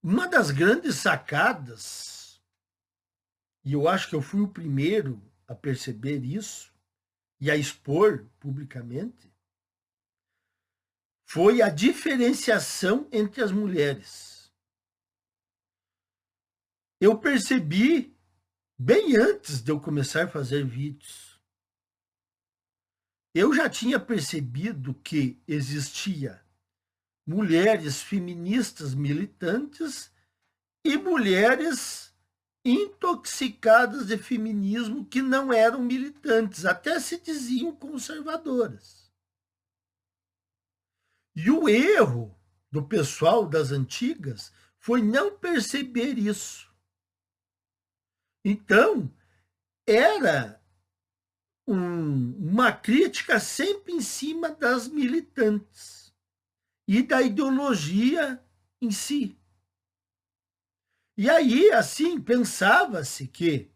Uma das grandes sacadas, e eu acho que eu fui o primeiro a perceber isso e a expor publicamente, foi a diferenciação entre as mulheres. Eu percebi bem antes de eu começar a fazer vídeos. Eu já tinha percebido que existia mulheres feministas militantes e mulheres intoxicadas de feminismo que não eram militantes, até se diziam conservadoras. E o erro do pessoal das antigas foi não perceber isso. Então, era uma crítica sempre em cima das militantes e da ideologia em si. E aí, assim, pensava-se que,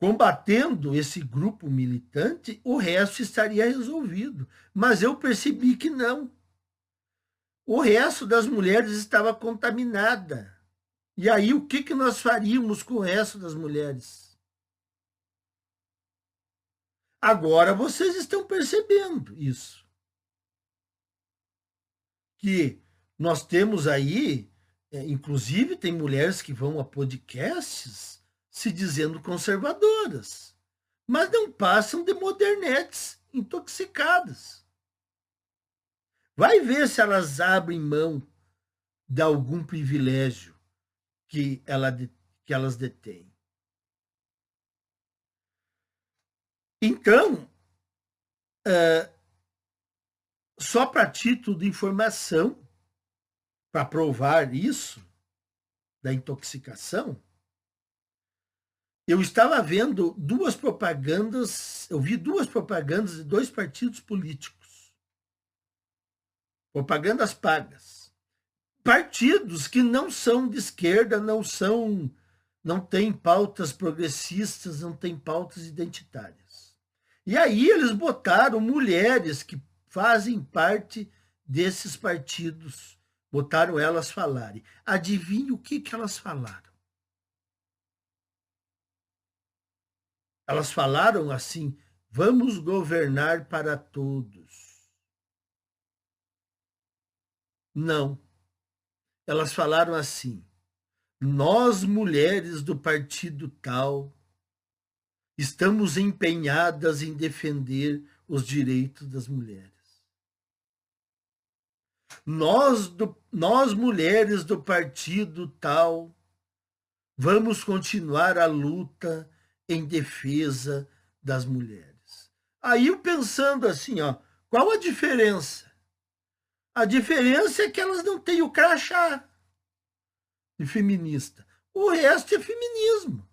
combatendo esse grupo militante, o resto estaria resolvido. Mas eu percebi que não. O resto das mulheres estava contaminada. E aí, o que nós faríamos com o resto das mulheres? Agora vocês estão percebendo isso. Que nós temos aí, inclusive tem mulheres que vão a podcasts se dizendo conservadoras, mas não passam de modernetes intoxicadas. Vai ver se elas abrem mão de algum privilégio que elas detêm. Então, só para título de informação, para provar isso, da intoxicação, eu estava vendo duas propagandas, eu vi duas propagandas de dois partidos políticos. Propagandas pagas. Partidos que não são de esquerda, não têm pautas progressistas, não têm pautas identitárias. E aí eles botaram mulheres que fazem parte desses partidos, botaram elas falarem. Adivinhe o que elas falaram? Elas falaram assim: vamos governar para todos. Não. Elas falaram assim: nós, mulheres do partido tal, estamos empenhadas em defender os direitos das mulheres. Nós mulheres do partido tal, vamos continuar a luta em defesa das mulheres. Aí eu pensando assim, ó, qual a diferença? A diferença é que elas não têm o crachá de feminista. O resto é feminismo.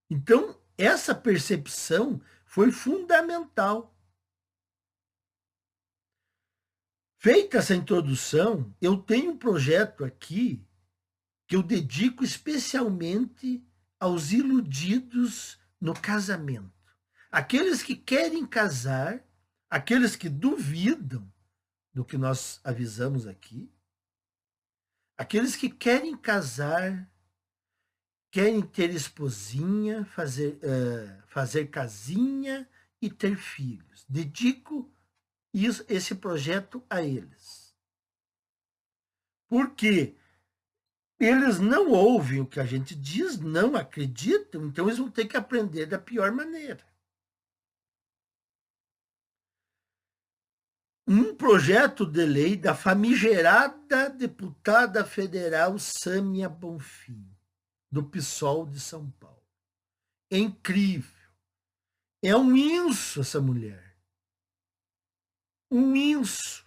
Então, essa percepção foi fundamental. Feita essa introdução, eu tenho um projeto aqui que eu dedico especialmente aos iludidos no casamento. Aqueles que querem casar, aqueles que duvidam do que nós avisamos aqui, aqueles que querem casar, querem ter esposinha, fazer casinha e ter filhos. Dedico esse projeto a eles. Porque eles não ouvem o que a gente diz, não acreditam, então eles vão ter que aprender da pior maneira. Um projeto de lei da famigerada deputada federal Sâmia Bonfim, do PSOL de São Paulo. É incrível. É um inso essa mulher. Um inso.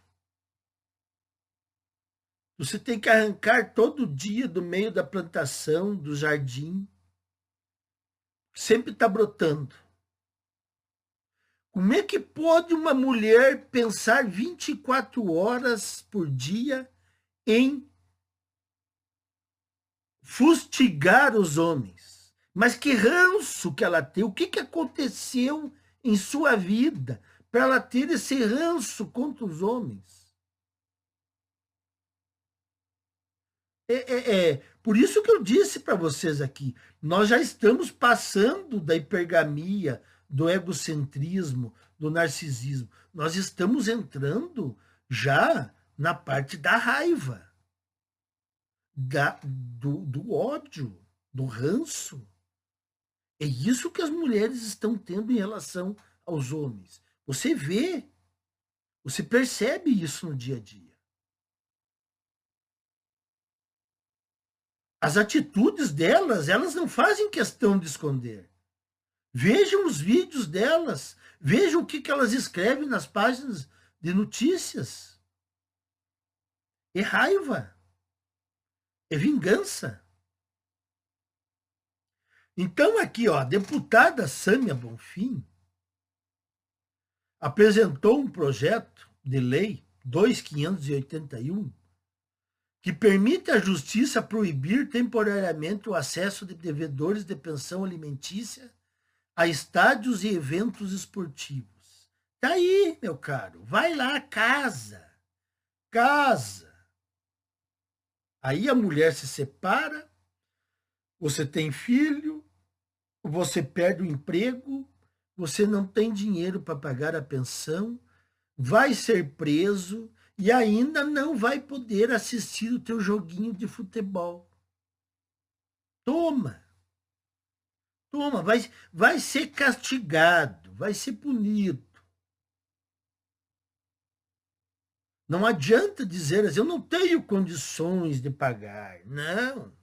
Você tem que arrancar todo dia do meio da plantação, do jardim. Sempre está brotando. Como é que pode uma mulher pensar 24 horas por dia em fustigar os homens? Mas que ranço que ela tem. O que aconteceu em sua vida para ela ter esse ranço contra os homens? Por isso que eu disse para vocês aqui, nós já estamos passando da hipergamia, do egocentrismo, do narcisismo. Nós estamos entrando já na parte da raiva, do ódio, do ranço. É isso que as mulheres estão tendo em relação aos homens. Você vê, você percebe isso no dia a dia. As atitudes delas, elas não fazem questão de esconder. Vejam os vídeos delas, vejam o que elas escrevem nas páginas de notícias. É raiva, é vingança. Então aqui, ó, a deputada Sâmia Bonfim apresentou um projeto de lei 2581 que permite à justiça proibir temporariamente o acesso de devedores de pensão alimentícia a estádios e eventos esportivos. Tá aí, meu caro, vai lá, casa. Aí a mulher se separa, você tem filho, você perde o emprego, você não tem dinheiro para pagar a pensão, vai ser preso e ainda não vai poder assistir o teu joguinho de futebol. Toma, vai ser castigado, vai ser punido. Não adianta dizer assim, eu não tenho condições de pagar. Não.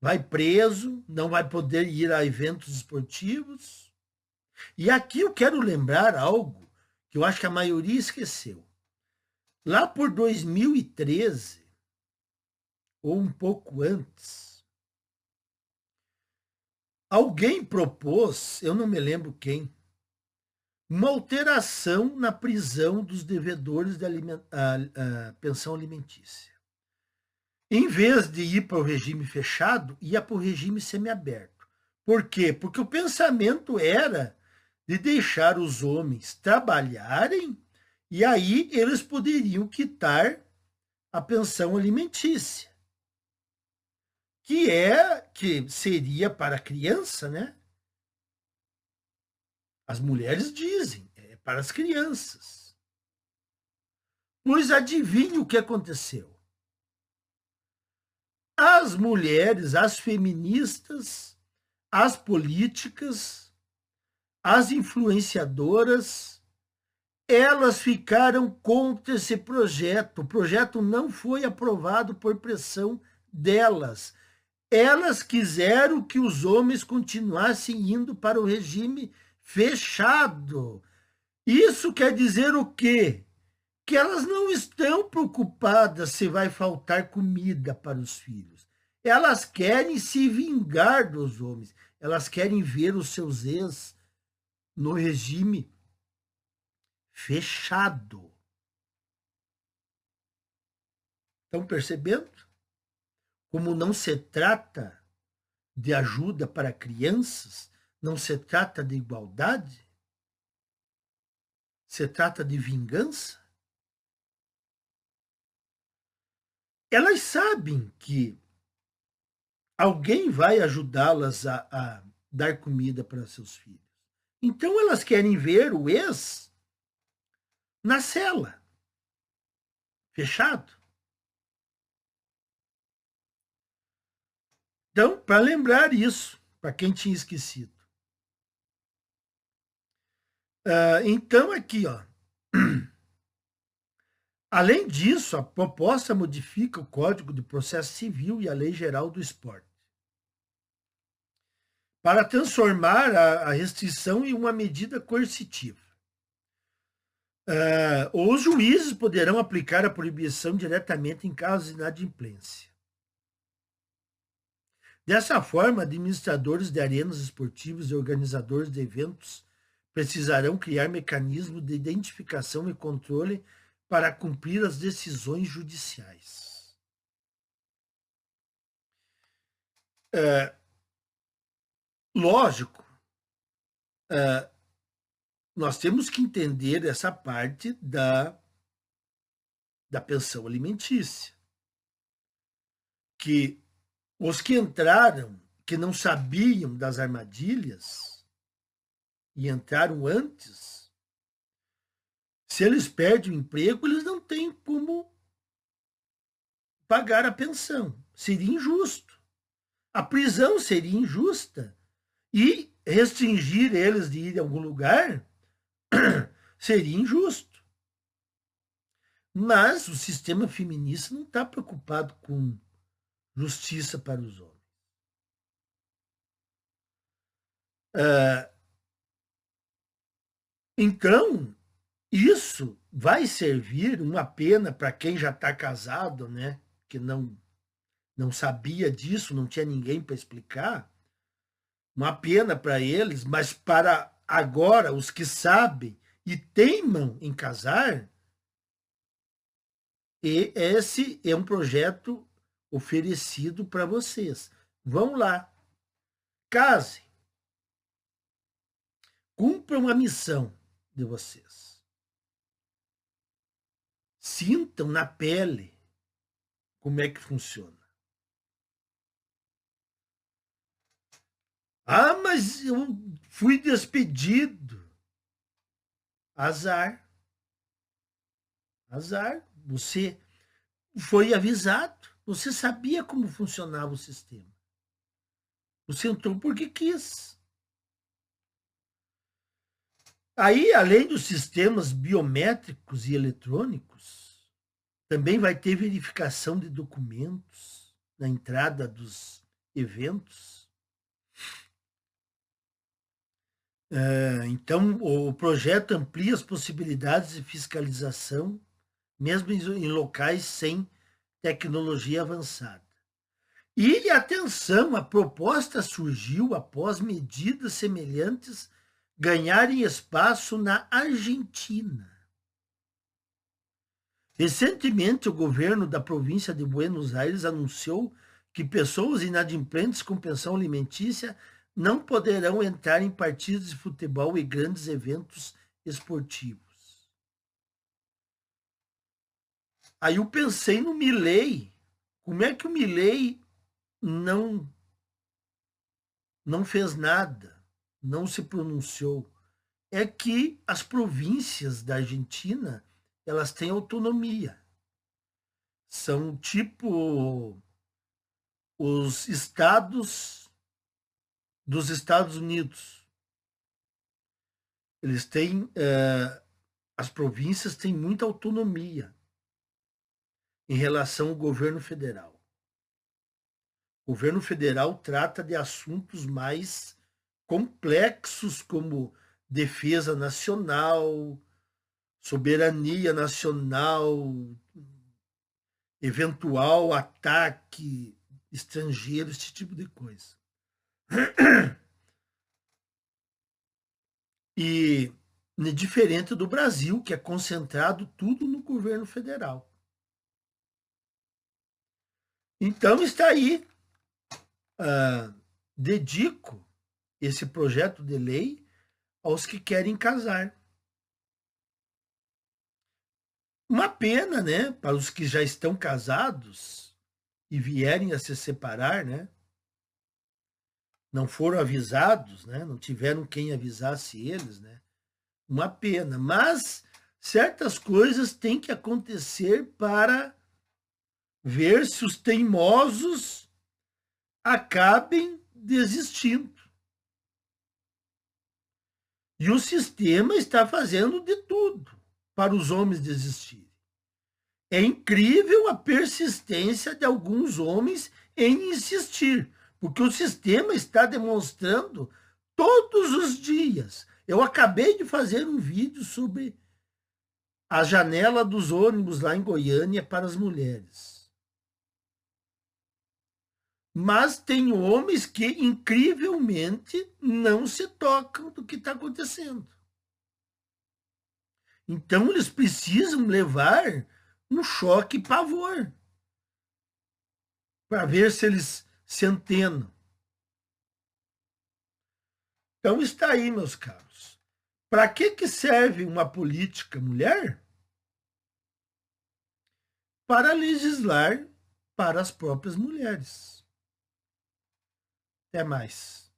Vai preso, não vai poder ir a eventos esportivos. E aqui eu quero lembrar algo que eu acho que a maioria esqueceu. Lá por 2013, ou um pouco antes, alguém propôs, eu não me lembro quem, uma alteração na prisão dos devedores de pensão alimentícia. Em vez de ir para o regime fechado, ia para o regime semiaberto. Por quê? Porque o pensamento era de deixar os homens trabalharem e aí eles poderiam quitar a pensão alimentícia, que seria para a criança, né? As mulheres dizem, é para as crianças. Pois adivinhe o que aconteceu? As mulheres, as feministas, as políticas, as influenciadoras, elas ficaram contra esse projeto. O projeto não foi aprovado por pressão delas. Elas quiseram que os homens continuassem indo para o regime fechado. Isso quer dizer o quê? Que elas não estão preocupadas se vai faltar comida para os filhos. Elas querem se vingar dos homens. Elas querem ver os seus ex no regime fechado. Estão percebendo? Como não se trata de ajuda para crianças, não se trata de igualdade, se trata de vingança. Elas sabem que alguém vai ajudá-las a dar comida para seus filhos. Então elas querem ver o ex na cela, fechado. Então, para lembrar isso, para quem tinha esquecido. Então, aqui, ó. Além disso, a proposta modifica o Código de Processo Civil e a Lei Geral do Esporte para transformar a restrição em uma medida coercitiva. Os juízes poderão aplicar a proibição diretamente em casos de inadimplência. Dessa forma, administradores de arenas esportivas e organizadores de eventos precisarão criar mecanismos de identificação e controle para cumprir as decisões judiciais. Lógico, nós temos que entender essa parte da pensão alimentícia. que os que entraram, que não sabiam das armadilhas e entraram antes, se eles perdem o emprego, eles não têm como pagar a pensão. Seria injusto. A prisão seria injusta. E restringir eles de ir a algum lugar seria injusto. Mas o sistema feminista não está preocupado com justiça para os homens. Então, isso vai servir uma pena para quem já está casado, né? Que não sabia disso, não tinha ninguém para explicar. Uma pena para eles, mas para agora, os que sabem e teimam em casar, e esse é um projeto oferecido para vocês. Vão lá, casem, cumpram a missão de vocês. Sintam na pele como é que funciona. Ah, mas eu fui despedido. Azar. Azar. Você foi avisado. Você sabia como funcionava o sistema. Você entrou porque quis. Aí, além dos sistemas biométricos e eletrônicos, também vai ter verificação de documentos na entrada dos eventos. Então, o projeto amplia as possibilidades de fiscalização, mesmo em locais sem tecnologia avançada. E atenção, a proposta surgiu após medidas semelhantes ganharem espaço na Argentina. Recentemente, o governo da província de Buenos Aires anunciou que pessoas inadimplentes com pensão alimentícia não poderão entrar em partidas de futebol e grandes eventos esportivos. Aí eu pensei no Milei. Como é que o Milei não fez nada, não se pronunciou? É que as províncias da Argentina, elas têm autonomia. São tipo os estados dos Estados Unidos. Eles têm, as províncias têm muita autonomia em relação ao governo federal. O governo federal trata de assuntos mais complexos, como defesa nacional, soberania nacional, eventual ataque estrangeiro, esse tipo de coisa. E diferente do Brasil, que é concentrado tudo no governo federal. Então está aí, dedico esse projeto de lei aos que querem casar. Uma pena, né, para os que já estão casados e vierem a se separar, né? Não foram avisados, né? Não tiveram quem avisasse eles, né? Uma pena, mas certas coisas têm que acontecer para ver se os teimosos acabem desistindo. E o sistema está fazendo de tudo para os homens desistirem. É incrível a persistência de alguns homens em insistir, porque o sistema está demonstrando todos os dias. Eu acabei de fazer um vídeo sobre a janela dos ônibus lá em Goiânia para as mulheres. Mas tem homens que, incrivelmente, não se tocam do que está acontecendo. Então, eles precisam levar um choque e pavor para ver se eles se antenam. Então, está aí, meus caros. Para que serve uma política mulher? Para legislar para as próprias mulheres. Até mais.